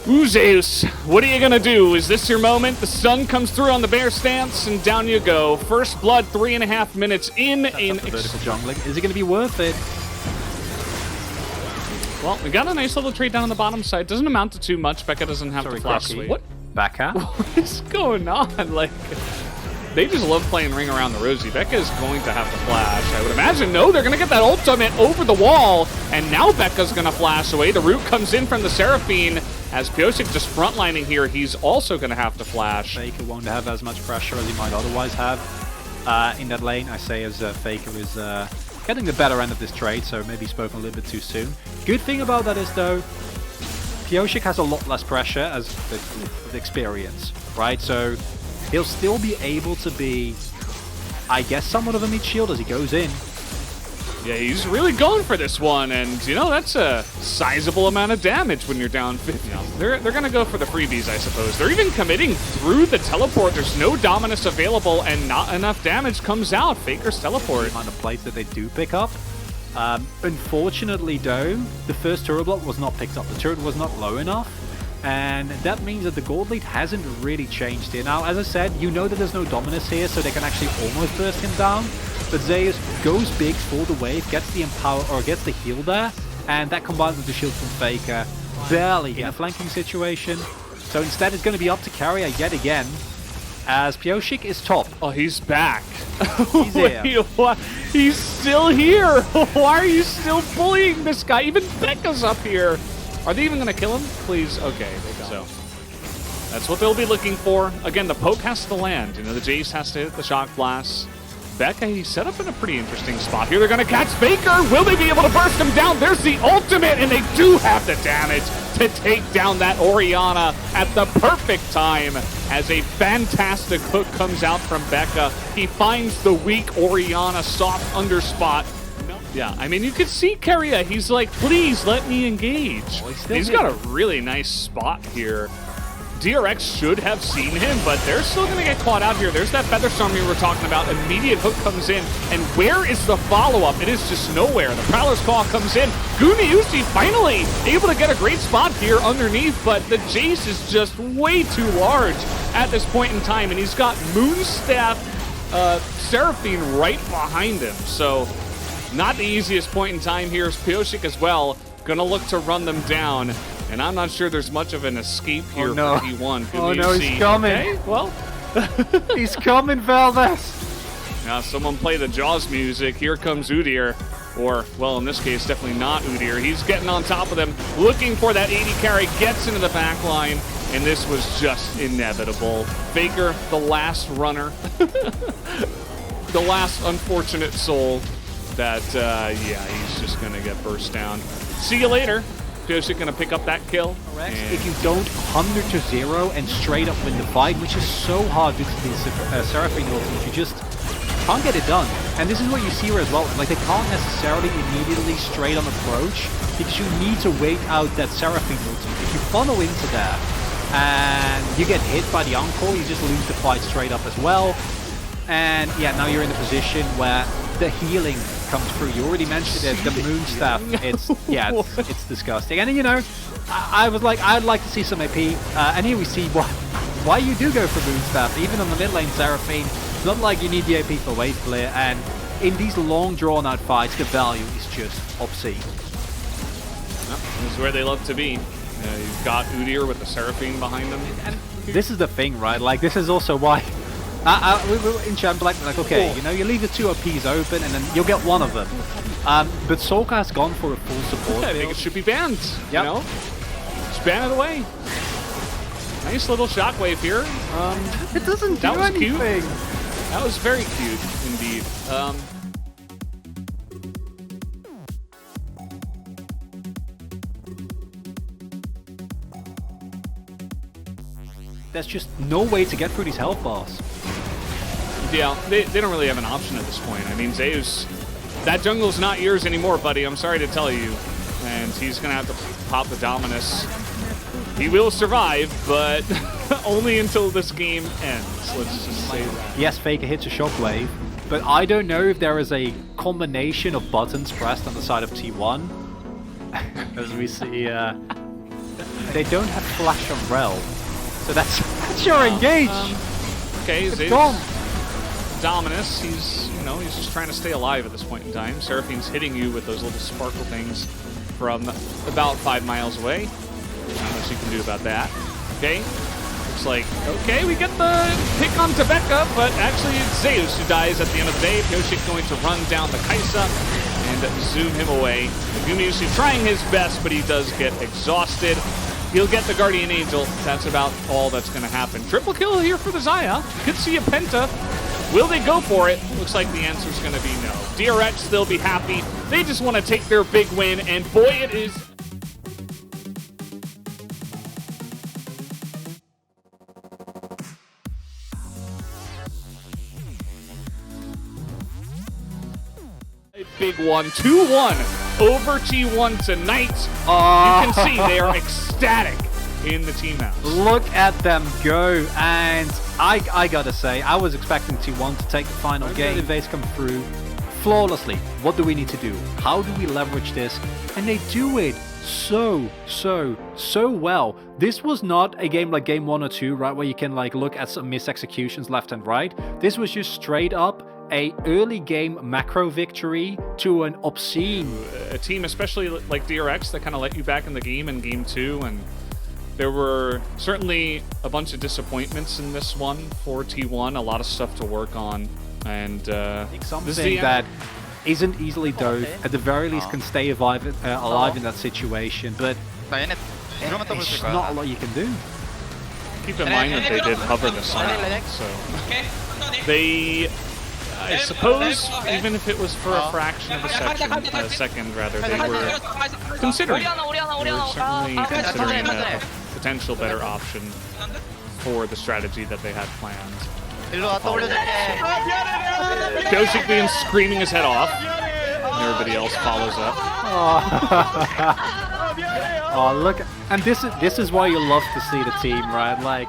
Ooh, Zeus, what are you gonna do? Is this your moment? The sun comes through on the bear stance, and down you go. First blood, 3.5 minutes in. Vertical jungling. Is it gonna be worth it? Well, we got a nice little trade down on the bottom side. Doesn't amount to too much. Becca doesn't have to flash. What? Backhand? What is going on? Like, they just love playing Ring Around the Rosie. Becca is going to have to flash. I would imagine. No, they're going to get that ultimate over the wall. And now Becca's going to flash away. The root comes in from the Seraphine. As Pyosik just frontlining here, he's also going to have to flash. Faker won't have as much pressure as he might otherwise have in that lane. I say as Faker is getting the better end of this trade, so maybe spoken a little bit too soon. Good thing about that is, though, Pyosik has a lot less pressure as the experience, right? So he'll still be able to be, I guess, somewhat of a mid shield as he goes in. Yeah, he's really going for this one, and you know, that's a sizable amount of damage when you're down 50. They're gonna go for the freebies, I suppose. They're even committing through the teleport. There's no Dominus available, and not enough damage comes out. Faker's teleport. The amount of plates that they do pick up. Unfortunately, though, the first turret block was not picked up. The turret was not low enough, and that means that the gold lead hasn't really changed here. Now, as I said, you know that there's no Dominus here, so they can actually almost burst him down. But Zeus goes big for the wave, gets the empower or gets the heal there, and that combined with the shield from Faker, barely in a flanking situation. So instead, it's going to be up to Carrier yet again, as Pyosik is top. Oh, he's back. He's here. Wait, what? He's still here. Why are you still bullying this guy? Even Becca's up here. Are they even going to kill him? Please. Okay, so that's what they'll be looking for. Again, the poke has to land. You know, the Jace has to hit the shock blast. Becca, he's set up in a pretty interesting spot here. They're going to catch Faker. Will they be able to burst him down? There's the ultimate, and they do have the damage to take down that Orianna at the perfect time as a fantastic hook comes out from Becca. He finds the weak Orianna soft under spot. Yeah, I mean, you could see Keria. He's like, please let me engage. Well, he's got a really nice spot here. DRX should have seen him, but they're still going to get caught out here. There's that Featherstorm we were talking about. Immediate hook comes in, and where is the follow-up? It is just nowhere. The Prowler's Call comes in. Gooniusi finally able to get a great spot here underneath, but the Jace is just way too large at this point in time, and he's got Moonstaff Seraphine right behind him. So not the easiest point in time here is Pyosik as well. Going to look to run them down. And I'm not sure there's much of an escape here for T1. Oh no, he's coming. Okay, well, he's coming, Valdes. Now someone play the Jaws music. Here comes Udyr. Or, well, in this case, definitely not Udyr. He's getting on top of them, looking for that 80 carry, gets into the back line, and this was just inevitable. Faker, the last runner. The last unfortunate soul that, yeah, he's just going to get burst down. See you later. Pyosik going to pick up that kill. If you don't 100-0 and straight up win the fight, which is so hard due to the Seraphine ultimate, you just can't get it done. And this is what you see here as well. Like, they can't necessarily immediately straight on approach because you need to wait out that Seraphine ultimate. If you funnel into that and you get hit by the Encore, you just lose the fight straight up as well. And yeah, now you're in a position where the healing comes through. You already mentioned it, the Moonstaff. It's disgusting. And you know, I was like, I'd like to see some AP. And here we see why you do go for Moonstaff. Even on the mid lane Seraphine, it's not like you need the AP for wave clear. And in these long drawn out fights, the value is just obscene. This is where they love to be. You've got Udyr with the Seraphine behind him. And this is the thing, right? Like, this is also why we were in chat like, okay, you know, you leave the two OPs open and then you'll get one of them. But Solka has gone for a full support. I think it should be banned. You know, just ban it away. Nice little shockwave here. It doesn't do anything. Cute. That was very cute indeed. There's just no way to get through these health bars. Yeah, they don't really have an option at this point. I mean, Zeus, that jungle's not yours anymore, buddy. I'm sorry to tell you. And he's going to have to pop the Dominus. He will survive, but only until this game ends. Let's just say that. Yes, Faker hits a shockwave, but I don't know if there is a combination of buttons pressed on the side of T1. As we see they don't have flash on Rel. So that's your engage. Okay, Gone. Dominus, he's just trying to stay alive at this point in time. Seraphine's hitting you with those little sparkle things from about 5 miles away. Not much you can do about that. Okay, looks like, okay, we get the pick on Tebeka, but actually it's Zeus who dies at the end of the day. Pyosik going to run down the Kaisa and zoom him away. Gumiusi trying his best, but he does get exhausted. He'll get the Guardian Angel. That's about all that's going to happen. Triple kill here for the Xayah. Could see a Penta. Will they go for it? Looks like the answer is going to be no. DRX, they'll be happy. They just want to take their big win, and boy, it is. A big one, 2-1 over T1 tonight. You can see they are ecstatic in the team house. Look at them go, and I gotta say, I was expecting T1 to take the final game. The invades come through flawlessly. What do we need to do? How do we leverage this? And they do it so well. This was not a game like game 1 or 2, right, where you can like look at some mis-executions left and right. This was just straight up a early game macro victory to an obscene. A team, especially like DRX, that kind of let you back in the game in game 2, and there were certainly a bunch of disappointments in this one for T1, a lot of stuff to work on, and something that isn't easily dove, at the very least can stay alive in that situation, but there's just not a lot you can do. Keep in mind that they did hover the sun, so they, I suppose, even if it was for a fraction of a second, rather, they were considering. They were certainly considering a potential better option for the strategy that they had planned. Pyosik being screaming his head off, and everybody else follows up. Oh, look, and this is why you love to see the team, right? Like,